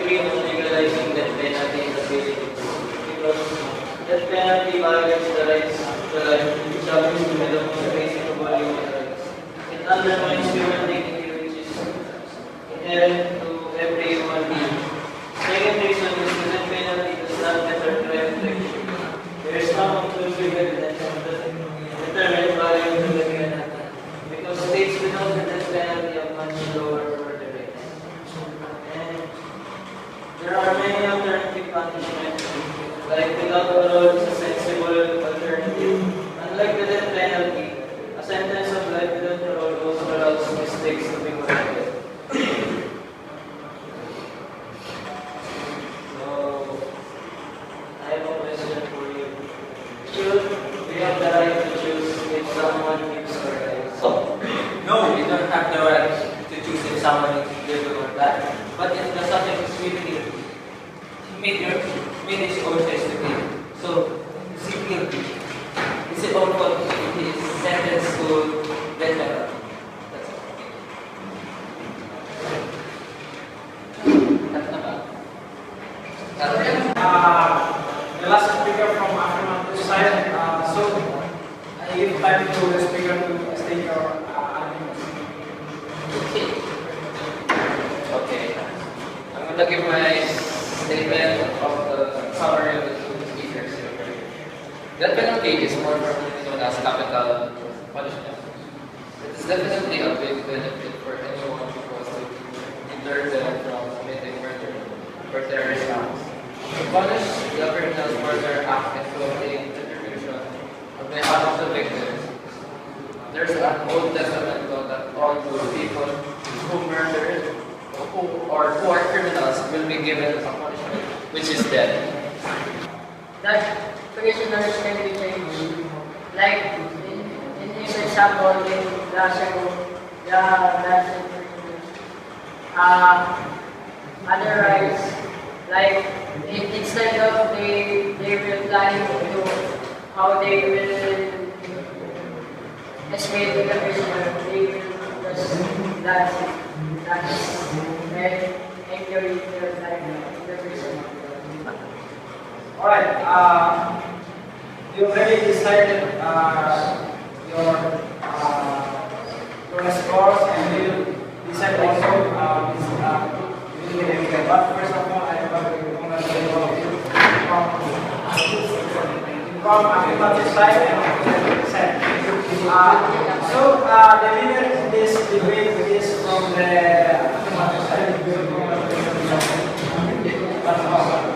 agree on legalizing death penalty in the Philippines because death penalty violates the rights to life, which happens to be the most basic of all human rights. It undermines human dignity, which is inherent to every human being. Second reason is the death penalty does not deter crime fiction. There is no conclusive evidence of the deterrent value of the death penalty because states without the death penalty have much lower murder rates. And there are many alternative punishments, like without parole is a sensible alternative. Unlike the death penalty, a sentence of life without parole also allows mistakes to be corrected. So, I have a question for you. Should we have the right to choose if someone gives or dies? No, you don't have the right to choose if someone is living or die. But if the subject is willingly, he made his own choice to kill. So, is he guilty? Is it all fault if he is sentenced to death penalty? That's all. That's about. The last speaker from Affirmative side. So I give time to the speaker to state your arguments. Okay. I'm going to give my statement of the summary of the two speakers. Death penalty is more commonly known as capital punishment. It is definitely a big benefit for anyone who was to deter them from committing murder or terrorist acts. To punish the criminal's murder act and to obtain retribution on behalf of the victims, there's an Old Testament law that all those people who murdered who are criminals will be given a punishment, which is death. That prisoners can be changed. Like in this example in Russia, the Russian prisoners, otherwise, like instead of they will plan to how they will escape the prisoner, they will just that's and enjoy their life in the prison. Alright, you already decided your scores and you decide also but first of all I want to congratulate all of you from Affirmative side and Affirmative side. So the winner in this debate is from the Affirmative side. That's all.